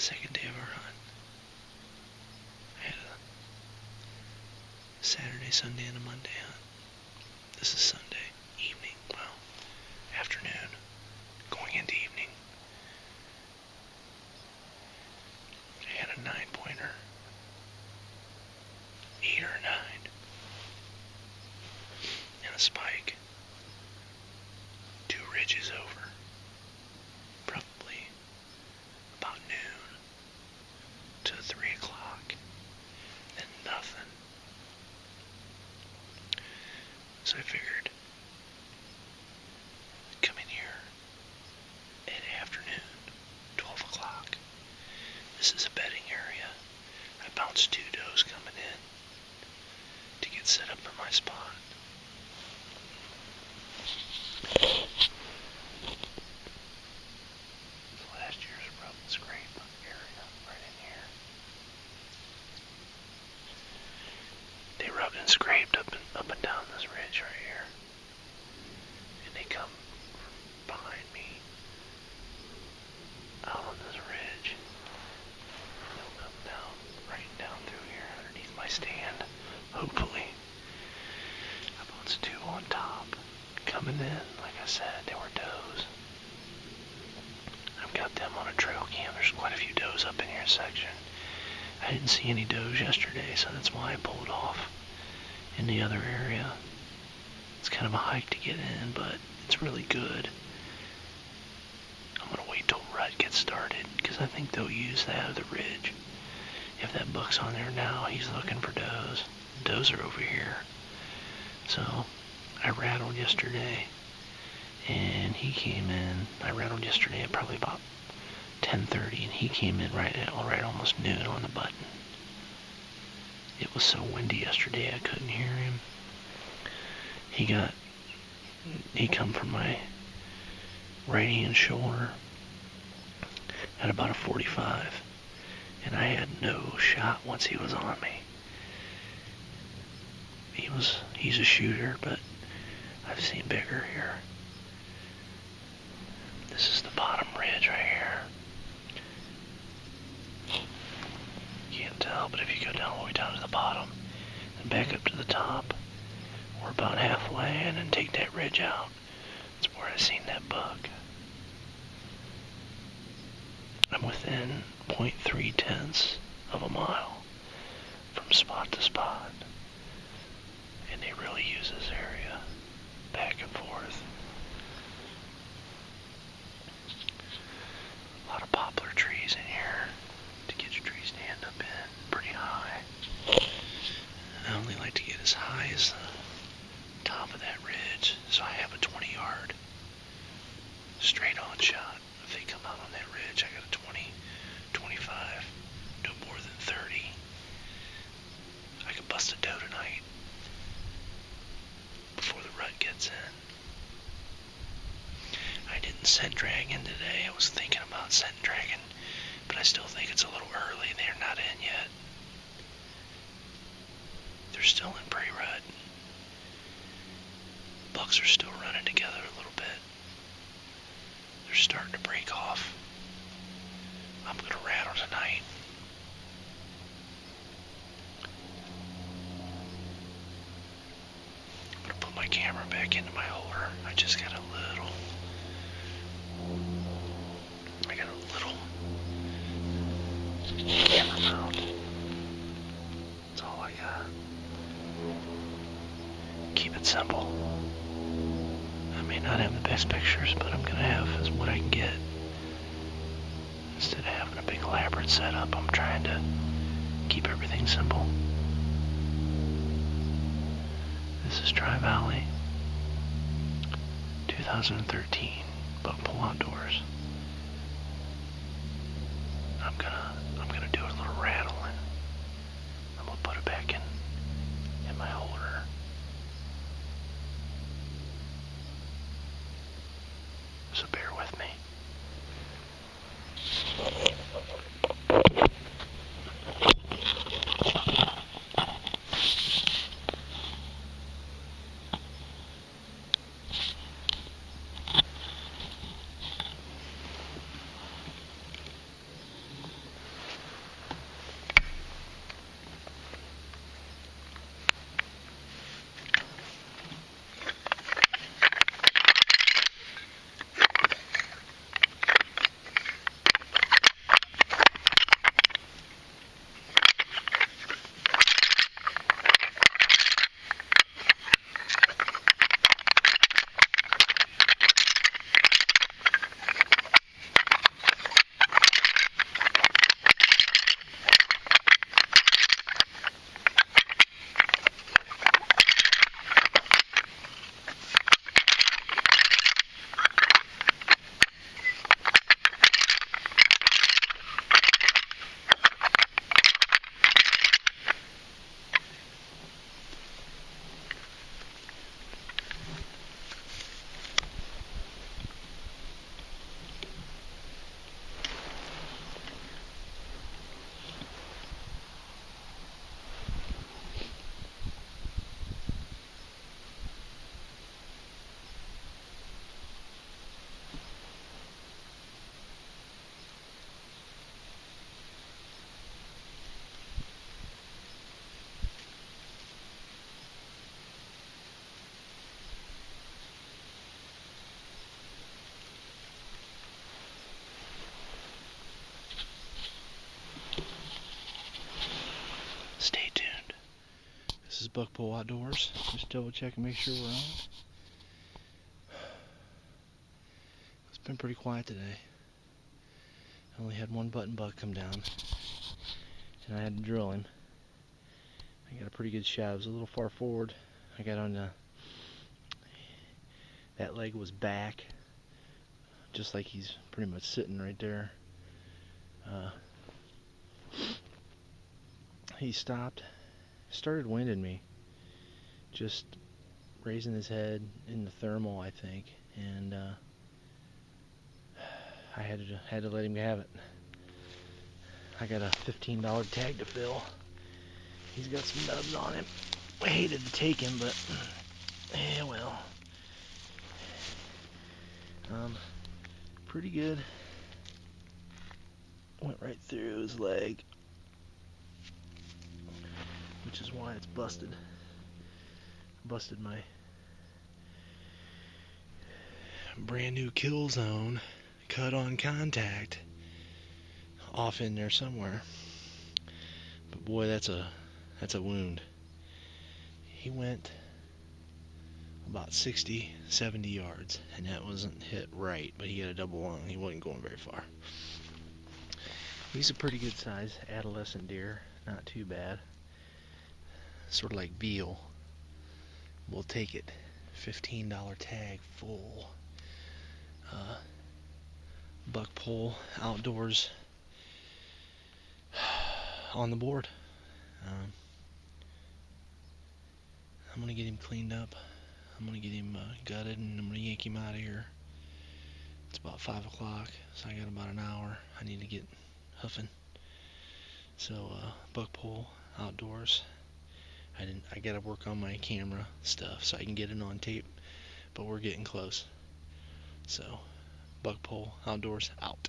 second day of our hunt. I had a Saturday, Sunday, and a Monday hunt. This is Sunday evening, well, afternoon, going into evening. I had a 9-pointer, 8 or 9, and a spike, 2 ridges over, probably about noon to 3 o'clock, and nothing. So I figured, come in here at afternoon, 12 o'clock. This is a bedding area. I bounced 2 does coming in to get set up in my spot. Last year's rub and scrape area right in here. They rubbed and scraped up and down this ridge right here. And they come behind me out on this ridge. They'll come down, right down through here underneath my stand, hopefully. I bounced 2 on top. Coming in, like I said, they were does. I've got them on a trail cam. There's quite a few does up in here section. I didn't see any does yesterday, so that's why I pulled off in the other area. It's kind of a hike to get in, but it's really good. I'm going to wait till rut gets started, because I think they'll use that as the ridge. If that buck's on there now, he's looking for does. Does are over here. So I rattled yesterday, and he came in. I rattled yesterday at probably about 10:30, and he came in right almost noon on the button. It was so windy yesterday I couldn't hear him. He come from my right hand shoulder at about a 45, and I had no shot once he was on me. He's a shooter, but I've seen bigger here. This is the bottom ridge right here. Can't tell, but if you go down all the way down to the bottom and back up to the top, we're about halfway, and then take that ridge out. That's where I seen that buck. I'm within 0.3 of a mile from spot to spot, and they really use this area back and forth. A lot of poplar trees in here to get your tree stand up in pretty high. I only like to get as high as the top of that ridge, so I have a 20-yard straight on shot. If they come out on that ridge, I got a 20, 25, no more than 30. I could bust a doe tonight before the rut gets in. I didn't scent dragon today. I was thinking about scent dragon, but I still think it's a little early. They're not in yet. They're still in pre-rut. Bucks are still running together a little bit. They're starting to break off. I'm going to rattle tonight. I'm going to put my camera back into my holder. I just got a little camera mount. That's all I got. Keep it simple. I may not have the best pictures, but I'm going to have is what I can get. Instead of having a big elaborate setup, I'm trying to keep everything simple. This is Tri Valley 2013 Buck Pull Outdoors. I'm gonna do a little rattle, and I'm gonna put it back in my holder. So bear with me. Buck Pole Outdoors. Just double check and make sure we're on. It's been pretty quiet today. I only had one button buck come down, and I had to drill him. I got a pretty good shot. It was a little far forward. I got on that leg was back, just like he's pretty much sitting right there. He stopped, started winding me, just raising his head in the thermal, I think, and I had to let him have it. I got a $15 tag to fill. He's got some nubs on him. I hated to take him, but yeah, well, pretty good. Went right through his leg, which is why it's busted. Busted my brand new kill zone cut on contact off in there somewhere. But boy, that's a wound. He went about 60, 70 yards, and that wasn't hit right, but he had a double lung. He wasn't going very far. He's a pretty good size adolescent deer, not too bad. Sort of like veal. We'll take it. $15 tag full. Buck Pole Outdoors on the board. I'm gonna get him cleaned up. I'm gonna get him gutted, and I'm gonna yank him out of here. It's about 5 o'clock, so I got about an hour. I need to get huffing. So Buck Pole Outdoors. I gotta work on my camera stuff so I can get it on tape, but we're getting close. So Buck Pole Outdoors out.